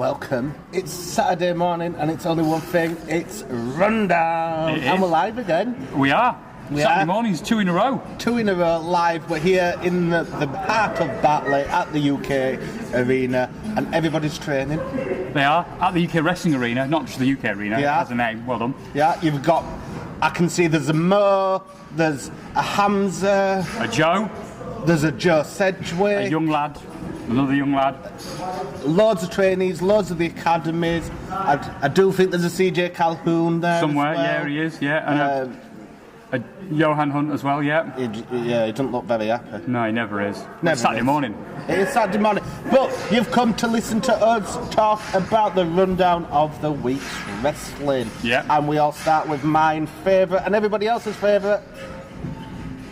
welcome. It's Saturday morning and it's only one thing, it's Rundown. And we're live again. We are. Saturday mornings, 2 in a row. 2 in a row live. We're here in the heart of Batley at the UK Arena and everybody's training. They are, at the UK Wrestling Arena, not just the UK Arena, it has a name, well done. Yeah, you've got, I can see there's a Mo, there's a Hamza. A Joe. There's a Joe Sedgwick. A young lad. Another young lad. Loads of trainees, loads of the academies. I do think there's a CJ Calhoun there. Somewhere, as well. yeah, he is, yeah. And a Johan Hunt as well, yeah. He doesn't look very happy. No, he never is. Never it's Saturday morning. It is Saturday morning. But you've come to listen to us talk about the rundown of the week's wrestling. Yeah. And we all start with mine favourite and everybody else's favourite.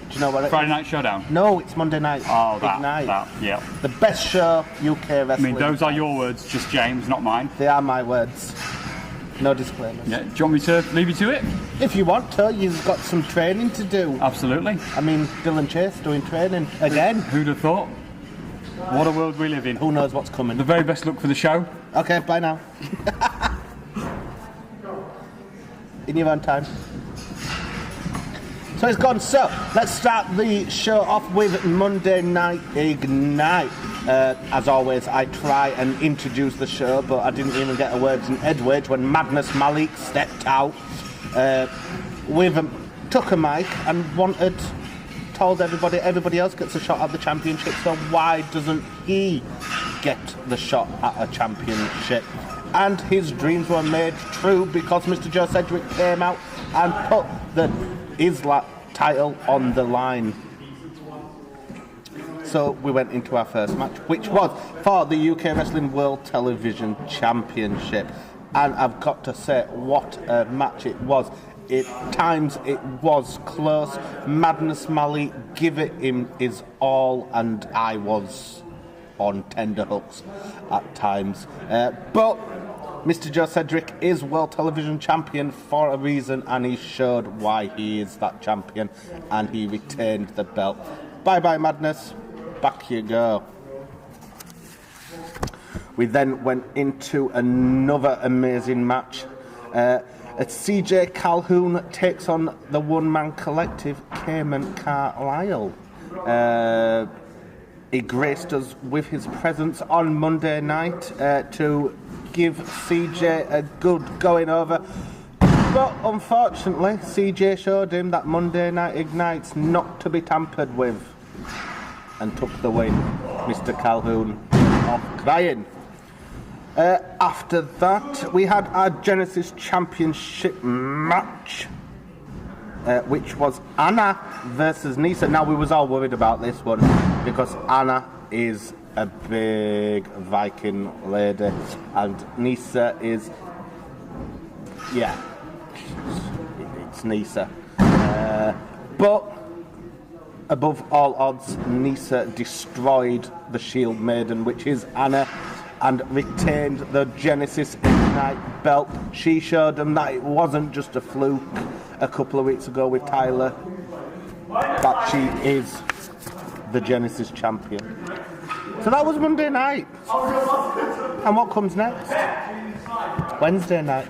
Do you know what it Friday is? Night Showdown? No, it's Monday night. Oh, Ignite. that, yeah. The best show UK wrestling. I mean, those are your words, just James, not mine. They are my words. No disclaimers. Yeah. Do you want me to leave you to it? If you want to, you've got some training to do. Absolutely. I mean, Dylan Chase doing training again. Who'd have thought? What a world we live in. Who knows what's coming. The very best luck for the show. Okay, bye now. In your own time. So it's gone. So let's start the show off with Monday Night Ignite. As always, I try and introduce the show, but I didn't even get a word in edgewise when Madness Malik stepped out took a mic and told everybody else gets a shot at the championship, so why doesn't he get the shot at a championship? And his dreams were made true because Mr. Joe Sedgwick came out and put the ISLA title on the line. So we went into our first match, which was for the UK Wrestling World Television Championship. And I've got to say, what a match it was. At times it was close. Madness Malik give it him his all, and I was on tenterhooks at times. But Mr. Joe Sedgwick is World Television Champion for a reason, and he showed why he is that champion, and he retained the belt. Bye-bye, Madness. Back you go. We then went into another amazing match. CJ Calhoun takes on the one-man collective, Cayman Carlisle. He graced us with his presence on Monday night to give CJ a good going over. But unfortunately, CJ showed him that Monday Night Ignite's not to be tampered with and took the win. Mr. Calhoun off crying. After that, we had our Genesis Championship match, which was Anna versus Nisa. Now, we was all worried about this one because Anna is a big Viking lady and Nisa is, it's Nisa. But above all odds, Nisa destroyed the Shield Maiden, which is Anna, and retained the Genesis Ignite belt. She showed them that it wasn't just a fluke a couple of weeks ago with Tyler, that she is the Genesis champion. So that was Monday night. And what comes next? Wednesday night.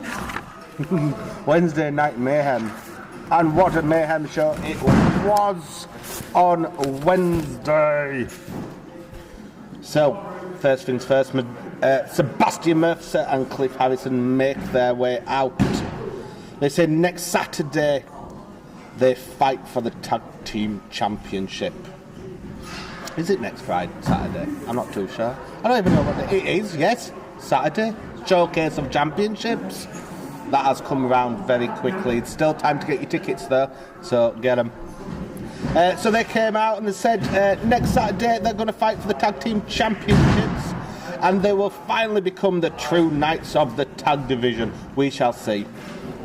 Wednesday Night Mayhem. And what a mayhem show it was on Wednesday. So, first things first, Sebastian Mercer and Cliff Harrison make their way out. They say next Saturday they fight for the Tag Team Championship. Is it next Saturday? I'm not too sure. I don't even know what it is. Yes, Saturday. Showcase of Championships. That has come around very quickly. It's still time to get your tickets though, so get them. So they came out and they said next Saturday they're going to fight for the Tag Team Championships and they will finally become the true knights of the tag division. We shall see.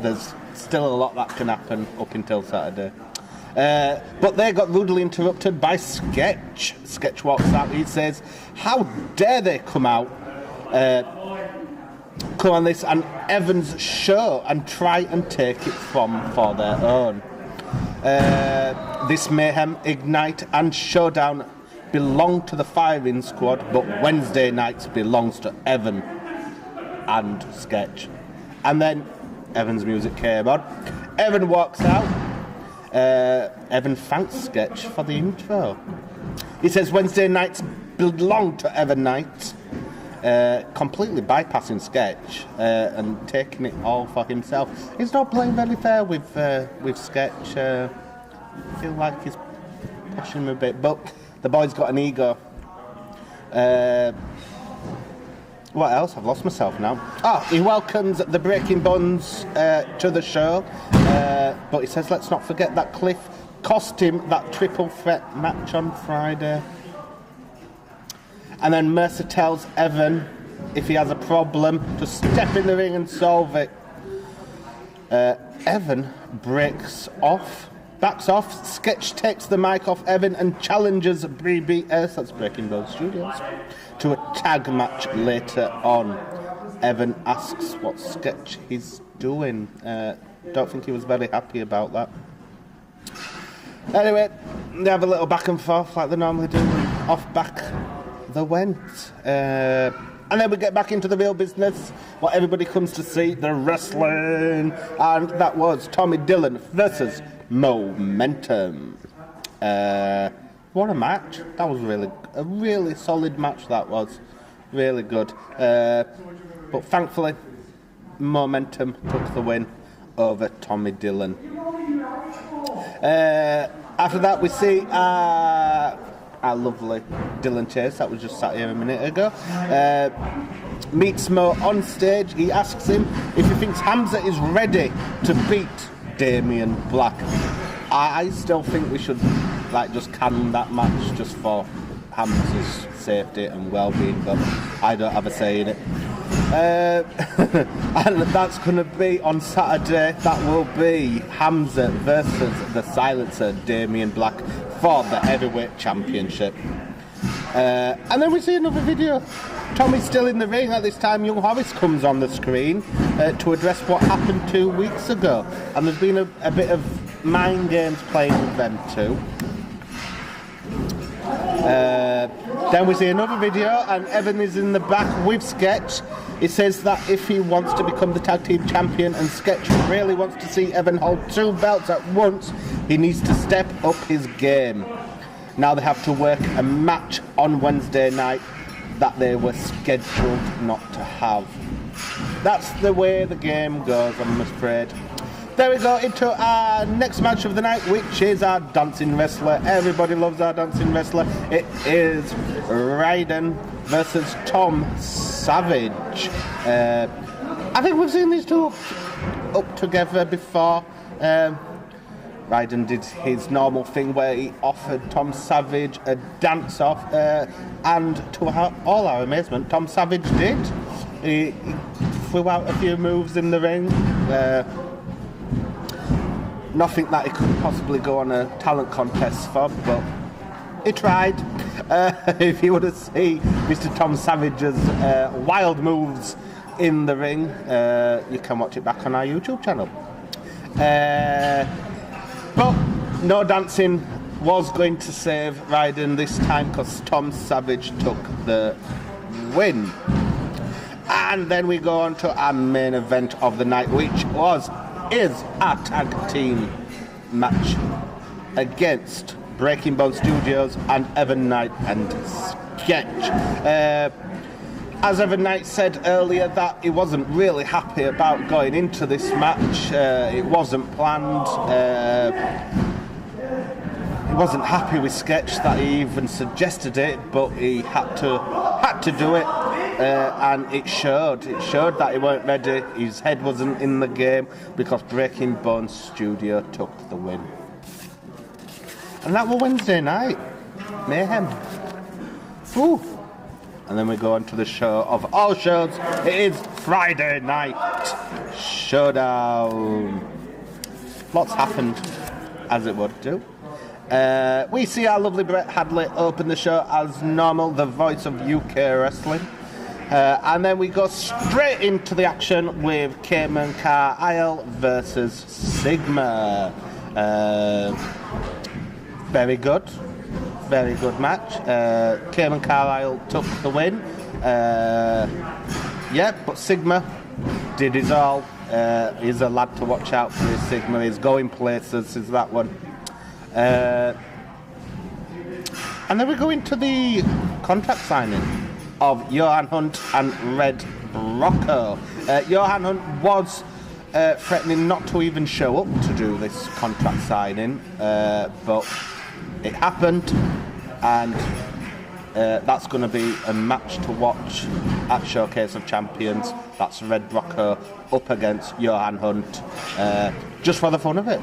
There's still a lot that can happen up until Saturday. But they got rudely interrupted by Sketch. Sketch walks out, he says, how dare they come on this and Evans show and try and take it for their own. This Mayhem, Ignite and Showdown belong to the firing squad, but Wednesday nights belongs to Evan. and Sketch. And then Evan's music came on. Evan walks out. Evan thanks Sketch for the intro. He says Wednesday nights belong to Evan Knight, completely bypassing Sketch and taking it all for himself. He's not playing very fair with Sketch. I feel like he's pushing him a bit, but the boy's got an ego. What else? I've lost myself now. He welcomes the Breaking Bones to the show, but he says let's not forget that Cliff cost him that triple threat match on Friday. And then Mercer tells Evan if he has a problem to step in the ring and solve it. Evan backs off. Sketch takes the mic off Evan and challenges BBS, that's Breaking Bones Studios, to a tag match later on. Evan asks what Sketch is doing. Don't think he was very happy about that. Anyway, they have a little back and forth like they normally do, and off back they went. And then we get back into the real business, what everybody comes to see, the wrestling. And that was Tommy Dillon versus Momentum. What a match. That was a really solid match, that was. Really good. But thankfully, Momentum took the win over Tommy Dillon. After that, we see our lovely Dylan Chase, that was just sat here a minute ago, meets Mo on stage. He asks him if he thinks Hamza is ready to beat Damien Black. I still think we should just can that match just for Hamza's safety and well-being, but I don't have a say in it. And that's going to be on Saturday. That will be Hamza versus the Silencer, Damien Black, for the Heavyweight Championship. And then we see another video. Tommy's still in the ring. At this time, young Horace comes on the screen to address what happened 2 weeks ago. And there's been a bit of mind games playing with them too. Then we see another video, and Evan is in the back with Sketch. He says that if he wants to become the tag team champion and Sketch really wants to see Evan hold 2 belts at once, he needs to step up his game. Now they have to work a match on Wednesday night that they were scheduled not to have. That's the way the game goes, I'm afraid. There we go into our next match of the night, which is our dancing wrestler. Everybody loves our dancing wrestler. It is Raiden versus Tom Savage. I think we've seen these two up together before. Raiden did his normal thing where he offered Tom Savage a dance-off, and to all our amazement, Tom Savage did. He threw out a few moves in the ring. Nothing that he could possibly go on a talent contest for, but he tried. If you want to see Mr. Tom Savage's wild moves in the ring, you can watch it back on our YouTube channel. But no dancing was going to save Raiden this time because Tom Savage took the win. And then we go on to our main event of the night, which is our tag team match against Breaking Bones Studios and Evan Knight and Sketch. As Evan Knight said earlier, that he wasn't really happy about going into this match. It wasn't planned. He wasn't happy with Sketch that he even suggested it, but he had to do it. And it showed. It showed that he weren't ready. His head wasn't in the game because Breaking Bones Studio took the win. And that was Wednesday night. Mayhem. Ooh. And then we go on to the show of all shows. It is Friday Night Showdown. Lots happened, as it would do. We see our lovely Brett Hadley open the show as normal, the voice of UK wrestling. And then we go straight into the action with Cayman Carlisle versus Sigma. Very good match. Cayman Carlisle took the win. Yeah, but Sigma did his all. He's a lad to watch out for. His Sigma. He's going places. Is that one? And then we go into the contract signing of Johan Hunt and Red Brocco. Johan Hunt was threatening not to even show up to do this contract signing, but it happened, and that's going to be a match to watch at Showcase of Champions. That's Red Brocco up against Johan Hunt, just for the fun of it.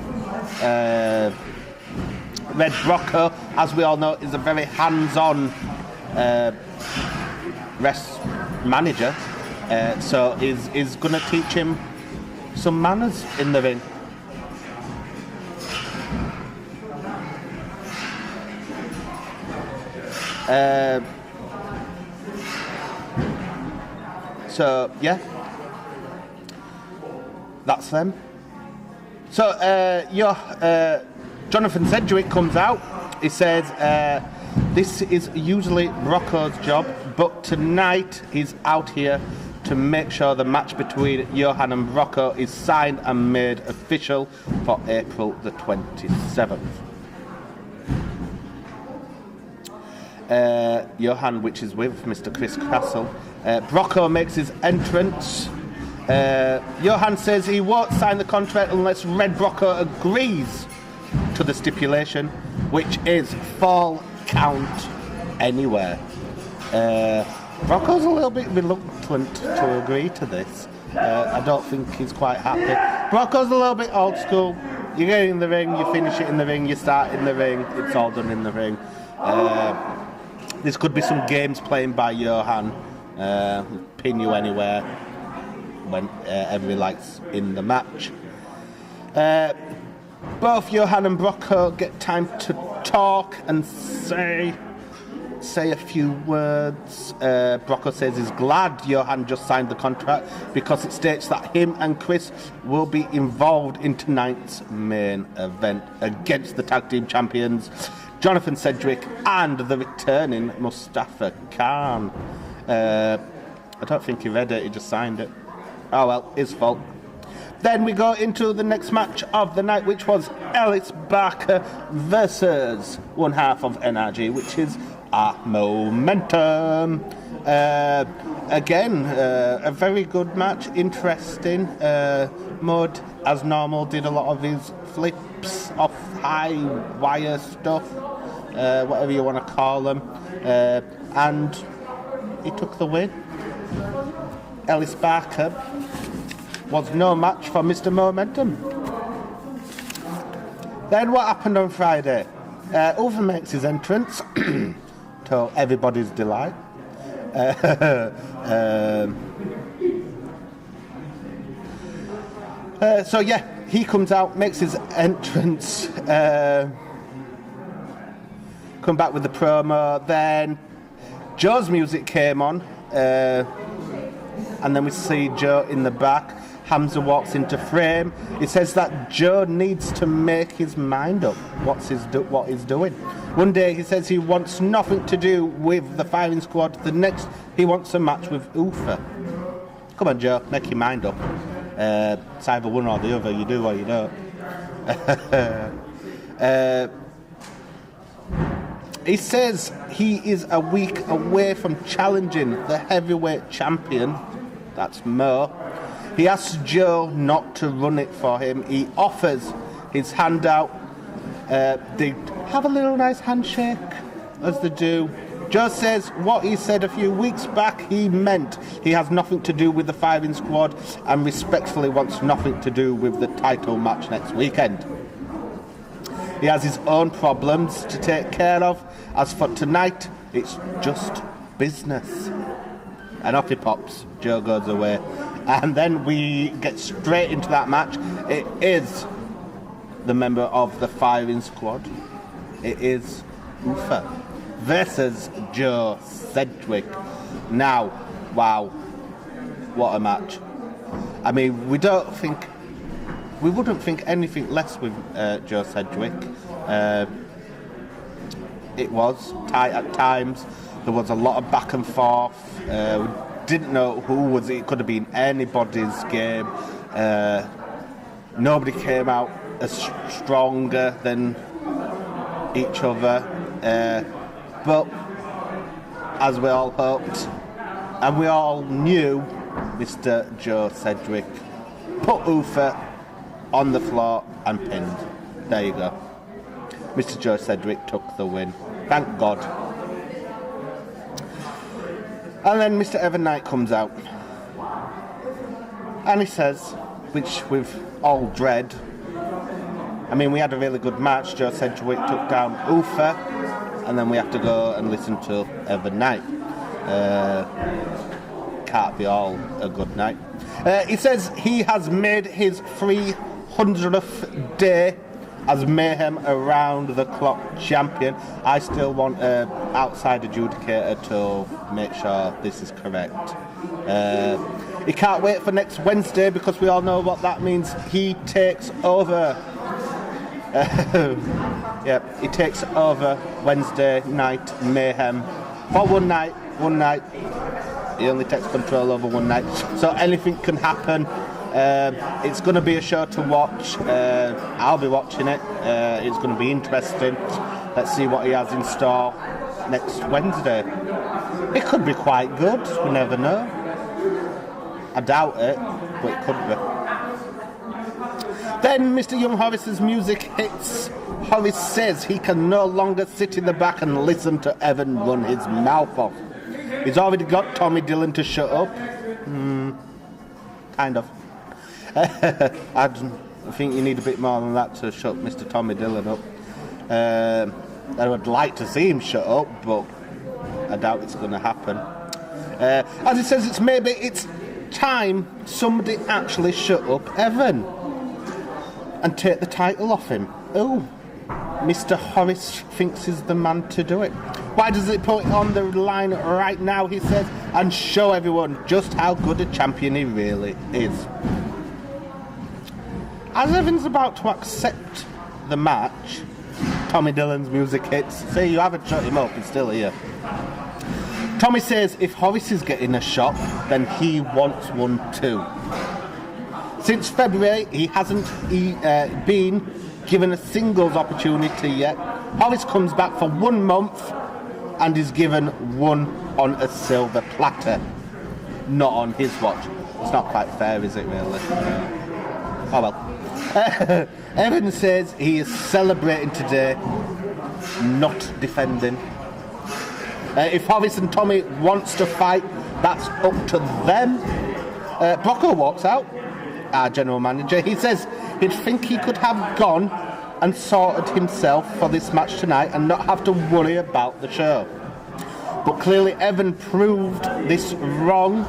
Red Brocco, as we all know, is a very hands-on manager, so is going to teach him some manners in the ring. So yeah, that's them. So Jonathan Sedgwick comes out. He says this is usually Brocco's job, but tonight he's out here to make sure the match between Johan and Brocco is signed and made official for April the 27th. Johan, which is with Mr. Chris Castle. Brocco makes his entrance. Johan says he won't sign the contract unless Red Brocco agrees to the stipulation, which is fall count anywhere. Brocco's a little bit reluctant to agree to this. I don't think he's quite happy. Brocco's a little bit old school. You get in the ring, you finish it in the ring, you start in the ring, it's all done in the ring. This could be some games playing by Johan, pin you anywhere when everybody likes in the match. Both Johan and Brocco get time to talk and say a few words. Brocco says he's glad Johan just signed the contract because it states that him and Chris will be involved in tonight's main event against the tag team champions Jonathan Sedgwick and the returning Mustafa Khan. I don't think he read it, he just signed it. Oh well, his fault. Then we go into the next match of the night, which was Ellis Barker versus one half of NRG, which is Momentum. Again, a very good match, interesting. Mud, as normal, did a lot of his flips off high wire stuff, whatever you want to call them, and he took the win. Ellis Barker was no match for Mr. Momentum. Then what happened on Friday? Uva makes his entrance to everybody's delight. So yeah, he comes out, makes his entrance, come back with the promo. Then Joe's music came on, and then we see Joe in the back. Hamza walks into frame. He says that Joe needs to make his mind up what he's doing. One day he says he wants nothing to do with the firing squad. The next he wants a match with Ufa. Come on, Joe, make your mind up. It's either one or the other. You do or you don't. He says he is a week away from challenging the heavyweight champion. That's Mo. He asks Joe not to run it for him. He offers his hand out. They have a little nice handshake, as they do. Joe says what he said a few weeks back he meant. He has nothing to do with the firing squad and respectfully wants nothing to do with the title match next weekend. He has his own problems to take care of. As for tonight, it's just business. And off he pops. Joe goes away. And then we get straight into that match. It is the member of the firing squad. It is Ufa versus Joe Sedgwick. Now, wow, what a match. I mean, we wouldn't think anything less with Joe Sedgwick. It was tight at times. There was a lot of back and forth. didn't know who was it. It could have been anybody's game. Nobody came out as stronger than each other. But as we all hoped, and we all knew, Mr. Joe Sedgwick put Ufa on the floor and pinned. There you go. Mr. Joe Sedgwick took the win. Thank God. And then Mr. Evan Knight comes out. And he says, which we've all dread, I mean, we had a really good match. Joe Sedgwick took down Ufa, and then we have to go and listen to Evan Knight. Can't be all a good night. He says he has made his 300th day as Mayhem Around the Clock champion. I still want an outside adjudicator to make sure this is correct. He can't wait for next Wednesday because we all know what that means. He takes over. He takes over Wednesday night Mayhem for one night. He only takes control over one night, so anything can happen. It's going to be a show to watch. I'll be watching it. It's going to be interesting. Let's see what he has in store next Wednesday. It could be quite good. We never know. I doubt it, but it could be. Then Mr. Young Horace's music hits. Horace says he can no longer sit in the back and listen to Evan run his mouth off. He's already got Tommy Dillon to shut up. Kind of. I think you need a bit more than that to shut Mr. Tommy Dillon up. I would like to see him shut up, but I doubt it's going to happen. As he says, maybe it's time somebody actually shut up Evan and take the title off him. Oh, Mr. Horace thinks he's the man to do it. Why does it put it on the line right now, he says, and show everyone just how good a champion he really is. As Evan's about to accept the match, Tommy Dillon's music hits. See, you haven't shut him up, he's still here. Tommy says if Horace is getting a shot, then he wants one too. Since February, he hasn't been given a singles opportunity yet. Horace comes back for 1 month and is given one on a silver platter. Not on his watch. It's not quite fair, is it, really? Oh well. Evan says he is celebrating today, not defending. If Horace and Tommy wants to fight, that's up to them. Brocco walks out, our general manager. He says he'd think he could have gone and sorted himself for this match tonight and not have to worry about the show. But clearly Evan proved this wrong.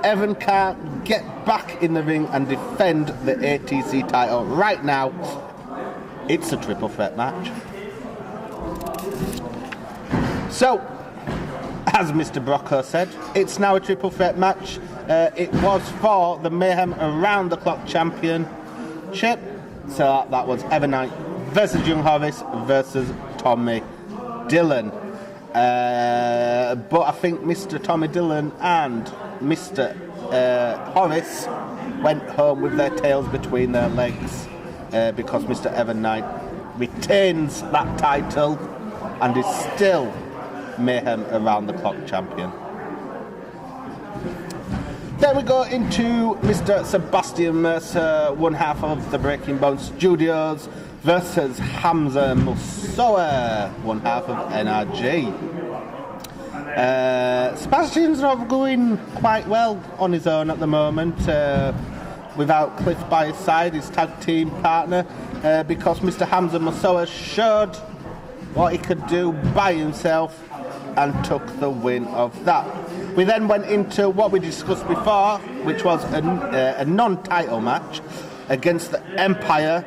Evan can't get back in the ring and defend the ATC title right now. It's a triple threat match. So, as Mr. Brocco said, it's now a triple threat match. It was for the Mayhem Around the Clock Championship. So that was Evan Knight versus Young Horace versus Tommy Dillon. But I think Mr. Tommy Dillon and Mr. Horace went home with their tails between their legs because Mr. Evan Knight retains that title and is still Mayhem Around the Clock champion. Then we go into Mr. Sebastian Mercer, one half of the Breaking Bone Studios, versus Hamza Musawa, one half of NRG. Sebastian's not going quite well on his own at the moment, without Cliff by his side, his tag team partner, because Mr. Hamza Musawa showed what he could do by himself and took the win of that. We then went into what we discussed before, which was a non-title match against the Empire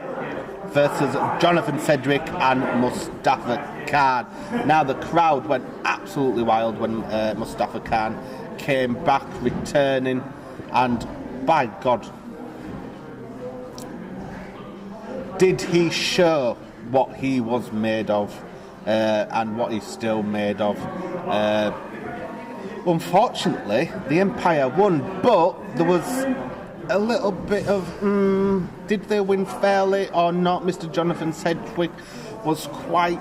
versus Jonathan Sedgwick and Mustafa Khan. Now the crowd went absolutely wild when Mustafa Khan came back, returning, and by God, did he show what he was made of and what he's still made of. Unfortunately, the Empire won, but there was a little bit of, did they win fairly or not? Mr. Jonathan Sedgwick was quite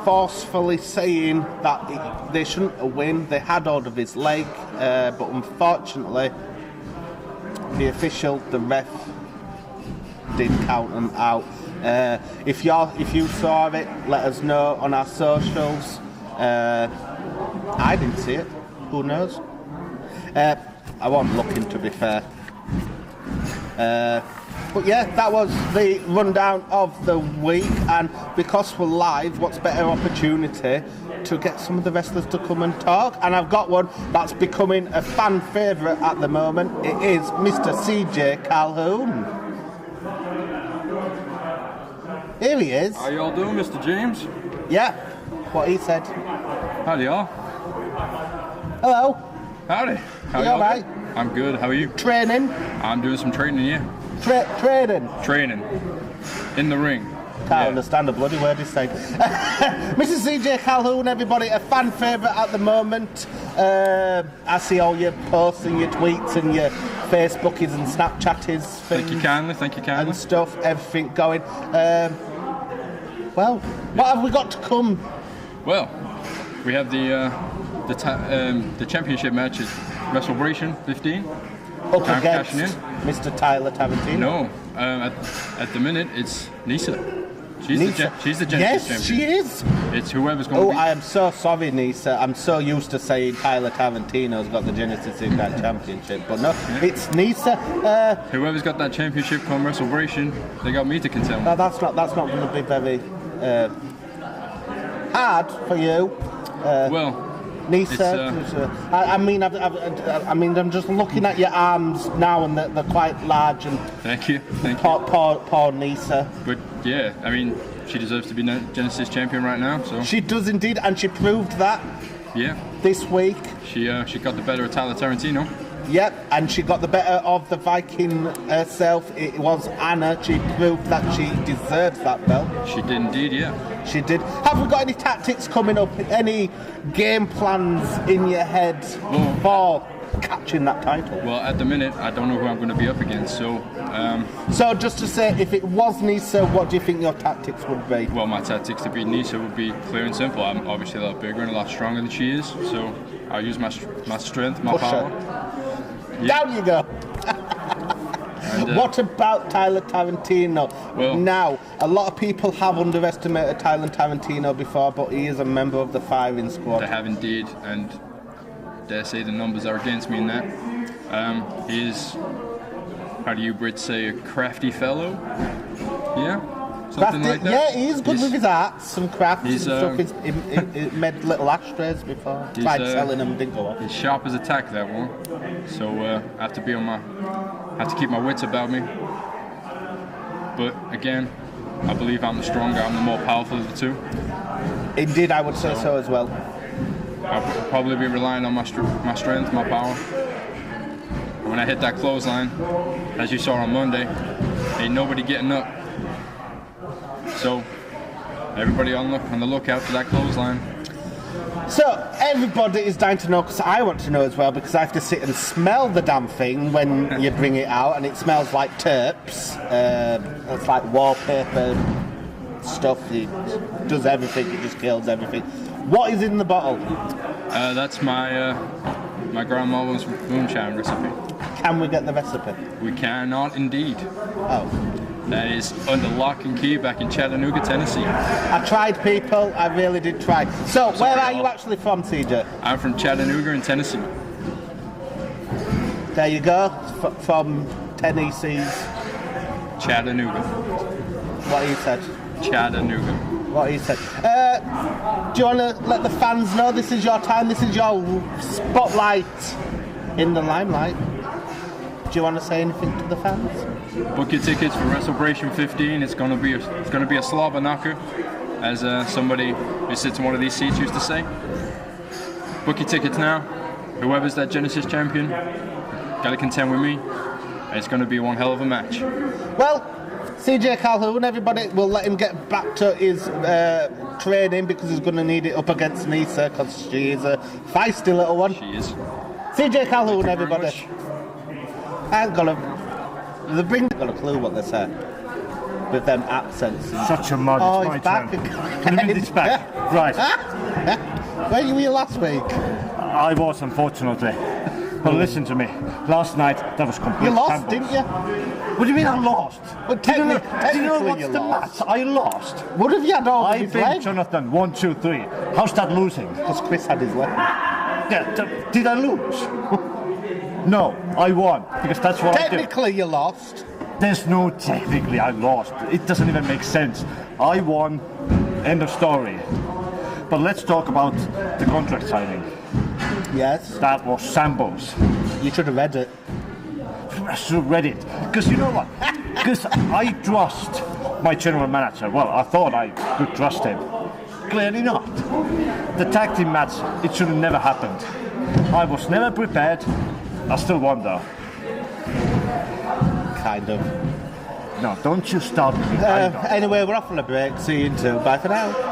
forcefully saying that they shouldn't have win. They had hold of his leg, but unfortunately, the official, the ref, did count them out. If you saw it, let us know on our socials. I didn't see it. Who knows? I wasn't looking, to be fair. But yeah, that was the rundown of the week, and because we're live, what's better opportunity to get some of the wrestlers to come and talk? And I've got one that's becoming a fan favourite at the moment. It is Mr. CJ Calhoun. Here he is. How y'all doing, Mr. James? Yeah, what he said. Howdy, y'all. Hello. Howdy. How You y'all alright? doing? I'm good. How are you? Training. I'm doing some training, yeah. Training. Training. In the ring. Can't understand a bloody word he's saying. Mrs. CJ Calhoun, everybody, a fan favourite at the moment. I see all your posts and your tweets and your Facebookies and Snapchatties. Thank you kindly. And stuff, everything going. Well, what have we got to come? Well, we have the championship matches. WrestleBration 15. Up I'm against cashing in. Mr. Tyler Tarantino. No, at the minute it's Nisa. She's the Genesis yes, champion. she is. It's whoever's going to be. I am so sorry, Nisa. I'm so used to saying Tyler Tarantino's got the Genesis Impact Championship, but no, it's Nisa. Whoever's got that championship come WrestleBration, they got me to contend. No, that's not going to be very hard for you. Well. Nisa, I'm just looking at your arms now, and they're quite large. And thank you. Poor Nisa. But yeah, I mean, she deserves to be Genesis champion right now. So she does indeed, and she proved that. Yeah. This week. She got the better of Tyler Tarantino. Yep, and she got the better of the Viking herself. It was Anna. She proved that she deserves that belt. She did indeed, yeah. She did. Have we got any tactics coming up? Any game plans in your head for catching that title? Well, at the minute, I don't know who I'm going to be up against. So just to say, if it was Nisa, what do you think your tactics would be? Well, my tactics to beat Nisa would be clear and simple. I'm obviously a lot bigger and a lot stronger than she is, so I'll use my strength, my power. Yeah. Down you go. And, what about Tyler Tarantino? Well, now, a lot of people have underestimated Tyler Tarantino before, but he is a member of the firing squad. They have indeed, and dare say the numbers are against me in that. He is, how do you Brits say, a crafty fellow? Yeah? Something like that. Yeah, he's good with his arts and crafts and stuff. He made little ashtrays before. Tried selling them, didn't go off. He's sharp as a tack, that one. So I have to keep my wits about me. But again, I believe I'm the stronger, I'm the more powerful of the two. Indeed, I would say so as well. I'll probably be relying on my strength, my power. And when I hit that clothesline, as you saw on Monday, ain't nobody getting up. So, everybody on the lookout for that clothesline. So, everybody is dying to know, because I want to know as well, because I have to sit and smell the damn thing when you bring it out, and it smells like terps. It's like wallpaper stuff. It does everything, it just kills everything. What is in the bottle? That's my grandmother's moonshine recipe. Can we get the recipe? We cannot indeed. Oh. That is under lock and key back in Chattanooga, Tennessee. I tried, people. I really did try. So, where are you actually from, CJ? I'm from Chattanooga in Tennessee. There you go. From Tennessee's. Chattanooga. What he said. Chattanooga. What he said. Do you want to let the fans know this is your time? This is your spotlight in the limelight. Do you want to say anything to the fans? Book your tickets for WrestleBration 15. It's gonna be a slobber knocker, as somebody who sits in one of these seats used to say. Book your tickets now. Whoever's that Genesis champion, gotta contend with me. It's gonna be one hell of a match. Well, CJ Calhoun, everybody, will let him get back to his training because he's going to need it up against Nisa because she is a feisty little one. She is. CJ Calhoun, everybody. I ain't got a clue what they say with them accents. Such a mud. Oh, it's he's my back turn. again. Can you read this back? Right. Where you were last week? I was, unfortunately. But listen to me. Last night, that was complete You lost, shambles. didn't you? What do you mean I lost? Well, do you know technically what's you the lost. match? I lost. What have you had all I his beat leg? Jonathan 1, 2, 3. How's that losing? Because Chris had his leg. Yeah, did I lose? No, I won. Because that's what I do. Technically you lost. There's no technically I lost. It doesn't even make sense. I won. End of story. But let's talk about the contract signing. Yes. That was shambles. You should have read it. I should have read it. Because you know what? Because I trust my general manager. Well, I thought I could trust him. Clearly not. The tag team match, it should have never happened. I was never prepared. I still won though. Kind of. No, don't you start with me. Kind of. Anyway, we're off on a break. See you in 2. Bye for now.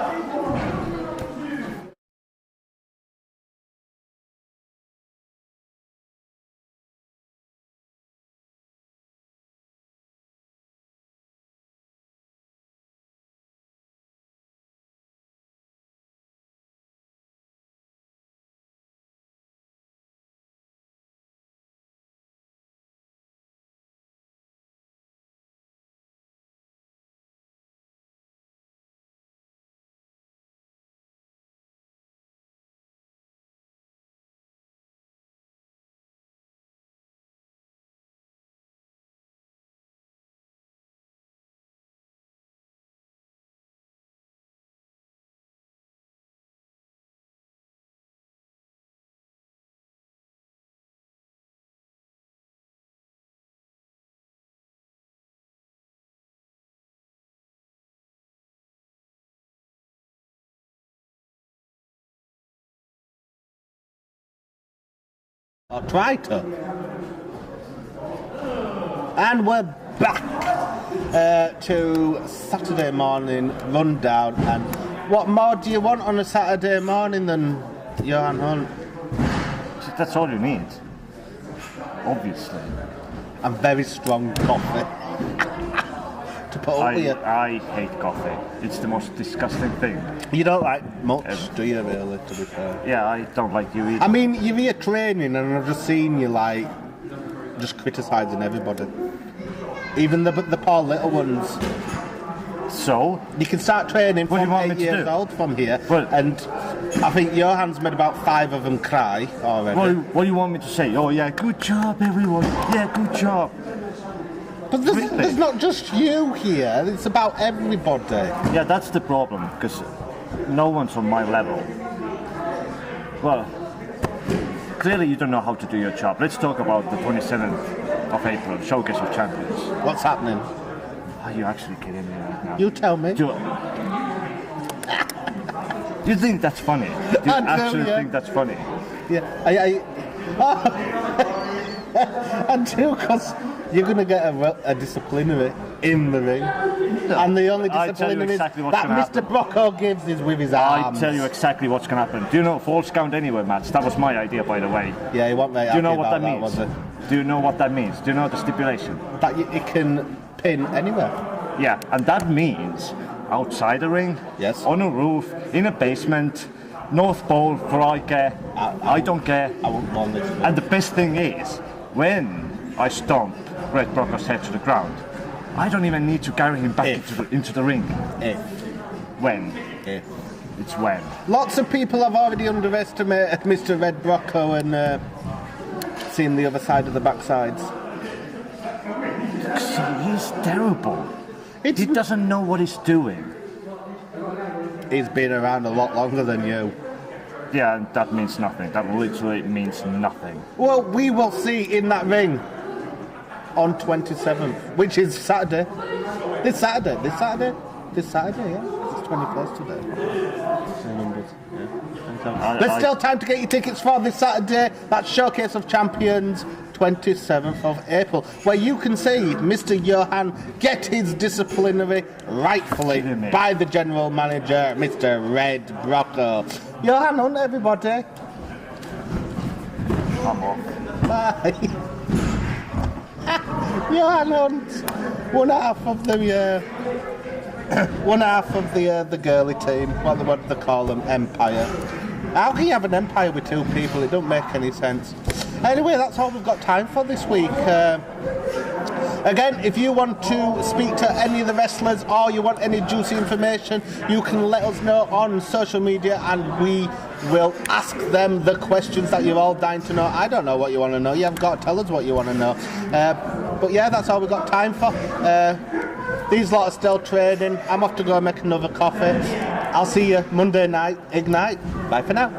I'll try to. And we're back to Saturday morning rundown. And what more do you want on a Saturday morning than Johan Hunt? That's all you need. Obviously. And very strong coffee. To put up with you. I hate coffee. It's the most disgusting thing. You don't like much, do you, really, to be fair? Yeah, I don't like you either. I mean, you're here training and I've just seen you, like, just criticising everybody. Even the poor little ones. So? You can start training What do from you want 8 me to years do? old from here. Well- And I think Johan's made about 5 of them cry already. What do you want me to say? Oh yeah, good job everyone. Yeah, good job. But there's not just you here, it's about everybody. Yeah, that's the problem, because no one's on my level. Well, clearly you don't know how to do your job. Let's talk about the 27th of April, Showcase of Champions. What's happening? Are you actually kidding me right now? You tell me. Do you think that's funny? Do you I do, actually yeah. think that's funny? Yeah, I do, because you're going to get a disciplinary in the ring. And the only I tell you disciplinary exactly what's that gonna Mr. Brocco gives is with his arms. I tell you exactly what's going to happen. Do you know false count anywhere match? That was my idea, by the way. Yeah, he wasn't very Do you know happy what that about means? was it? Do you know what that means? Do you know the stipulation? That it can pin anywhere. Yeah, and that means outside the ring, Yes. on a roof, in a basement, North Pole, for I care. I don't care. I wouldn't want this. And the best thing is, when I stomp Red Brocco's head to the ground, I don't even need to carry him back into the ring. If. When? If. It's when. Lots of people have already underestimated Mr. Red Brocco and seen the other side of the backsides. He's terrible. He doesn't know what he's doing. He's been around a lot longer than you. Yeah, and that means nothing. That literally means nothing. Well, we will see in that ring on 27th, which is Saturday. This Saturday, yeah. It's 21st today. There's still time to get your tickets for this Saturday. That's Showcase of Champions, 27th of April, where you can see Mr. Johan get his disciplinary rightfully by the general manager, Mr. Red Brocco. Johan Hunt, everybody. I'm off. Bye. Johan Hunt, one half of the girly team. What they call them, Empire. How can you have an empire with two people? It don't make any sense. Anyway, that's all we've got time for this week. Again, if you want to speak to any of the wrestlers or you want any juicy information, you can let us know on social media and we will ask them the questions that you're all dying to know. I don't know what you want to know. You haven't got to tell us what you want to know. But yeah, that's all we've got time for. These lot are still training. I'm off to go and make another coffee. I'll see you Monday night. Ignite. Bye for now.